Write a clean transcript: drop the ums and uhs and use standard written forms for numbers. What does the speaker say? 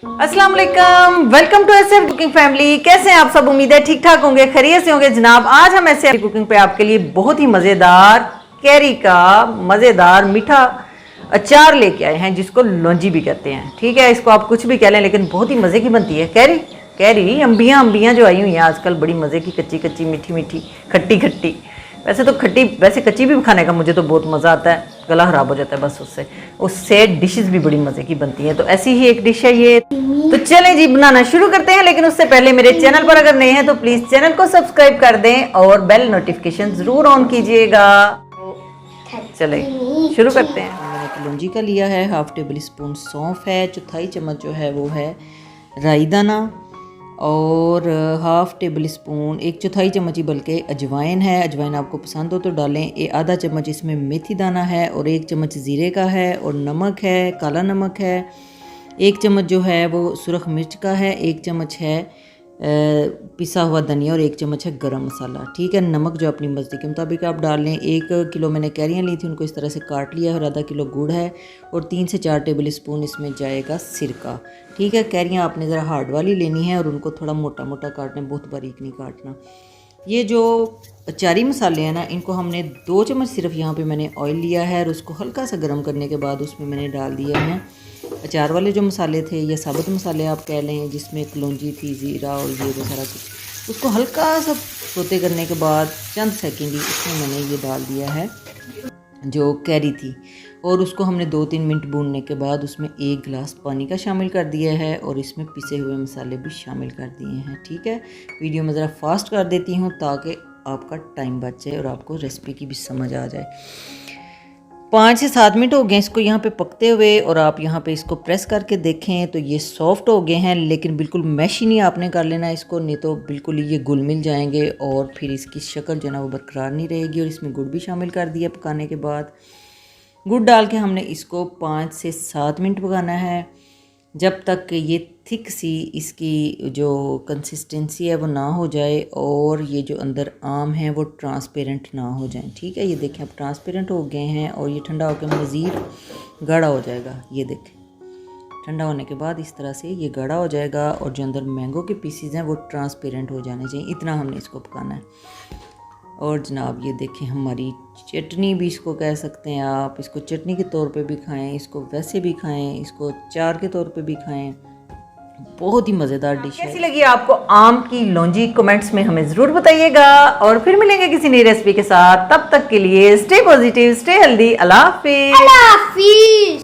अस्सलाम वालेकुम, welcome to SF cooking family. कैसे हैं आप सब? उम्मीद है ठीक ठाक होंगे, खैरियत से होंगे जनाब। आज हम एसएफ कुकिंग पे आपके लिए बहुत ही मज़ेदार कैरी का मज़ेदार मीठा अचार लेके आए हैं, जिसको लौंजी भी कहते हैं। ठीक है, इसको आप कुछ भी कह लें, लेकिन बहुत ही मज़े की बनती है कैरी। कैरी अम्बियाँ जो आई हुई हैं आजकल, बड़ी मज़े की, कच्ची कच्ची, मीठी मीठी, खट्टी खट्टी। वैसे कच्ची भी खाने का मुझे तो बहुत मज़ा आता है, गला ख़राब हो जाता है बस उससे डिशेस भी बड़ी मज़े की बनती हैं। तो ऐसी ही एक डिश है ये। तो चलें जी, बनाना शुरू करते हैं। लेकिन उससे पहले मेरे चैनल पर अगर नए हैं तो प्लीज़ चैनल को सब्सक्राइब कर दें और बेल नोटिफिकेशन ज़रूर ऑन कीजिएगा। चले शुरू करते हैं। मैंने कलौंजी का लिया है, हाफ टेबल स्पून सौंफ है, चौथाई चम्मच जो है वो है राई दाना, और हाफ टेबल स्पून, एक चौथाई चम्मच ही बल्कि अजवाइन है। अजवाइन आपको पसंद हो तो डालें। आधा चम्मच इसमें मेथी दाना है, और एक चम्मच ज़ीरे का है, और नमक है, काला नमक है। एक चम्मच जो है वो सुरख मिर्च का है, एक चम्मच है पिसा हुआ धनिया, और एक चम्मच है गरम मसाला। ठीक है, नमक जो अपनी मर्ज़ी के मुताबिक आप डाल लें। 1 किलो मैंने कैरियाँ ली थी, उनको इस तरह से काट लिया है, और आधा किलो गुड़ है, और 3 से 4 टेबल स्पून इसमें जाएगा सिरका। ठीक है, कैरियाँ आपने ज़रा हार्ड वाली लेनी है, और उनको थोड़ा मोटा मोटा काटना, बहुत बारीक नहीं काटना। ये जो अचारी मसाले हैं ना, इनको हमने 2 चम्मच सिर्फ यहाँ पे मैंने ऑयल लिया है, और उसको हल्का सा गर्म करने के बाद उसमें मैंने डाल दिया है अचार वाले जो मसाले थे, या साबुत मसाले आप कह लें, जिसमें कलौंजी थी, ज़ीरा और ये वो सारा कुछ। उसको हल्का सा सोते करने के बाद चंद सेकंड ही इसमें मैंने ये डाल दिया है जो कैरी थी, और उसको हमने 2-3 मिनट भूनने के बाद उसमें 1 गिलास पानी का शामिल कर दिया है, और इसमें पिसे हुए मसाले भी शामिल कर दिए हैं। ठीक है, वीडियो में ज़रा फास्ट कर देती हूँ ताकि आपका टाइम बच जाए और आपको रेसिपी की भी समझ आ जाए। 5 से 7 मिनट हो गए इसको यहाँ पे पकते हुए, और आप यहाँ पे इसको प्रेस करके देखें तो ये सॉफ्ट हो गए हैं, लेकिन बिल्कुल मैश ही नहीं आपने कर लेना इसको, नहीं तो बिल्कुल ये घुल मिल जाएंगे और फिर इसकी शक्ल जो है ना वो बरकरार नहीं रहेगी। और इसमें गुड़ भी शामिल कर दिया पकाने के बाद। गुड़ डाल के हमने इसको 5 से 7 मिनट पकाना है, जब तक ये थिक सी इसकी जो कंसिस्टेंसी है वो ना हो जाए, और ये जो अंदर आम हैं वो ट्रांसपेरेंट ना हो जाएं। ठीक है, ये देखें अब ट्रांसपेरेंट हो गए हैं, और ये ठंडा होकर मज़ीद गाढ़ा हो जाएगा। ये देखें, ठंडा होने के बाद इस तरह से ये गाढ़ा हो जाएगा, और जो अंदर मैंगो के पीसीज हैं वो ट्रांसपेरेंट हो जाने चाहिए। इतना हमने इसको पकाना है। और जनाब ये देखें, हमारी चटनी भी इसको कह सकते हैं आप, इसको चटनी के तौर पे भी खाएं, इसको वैसे भी खाएं, इसको अचार के तौर पे भी खाएं। बहुत ही मज़ेदार डिश है। कैसी लगी आपको आम की लौंजी? कमेंट्स में हमें ज़रूर बताइएगा, और फिर मिलेंगे किसी नई रेसिपी के साथ। तब तक के लिए स्टे पॉजिटिव, स्टे हेल्दी। अल्लाह हाफिज़।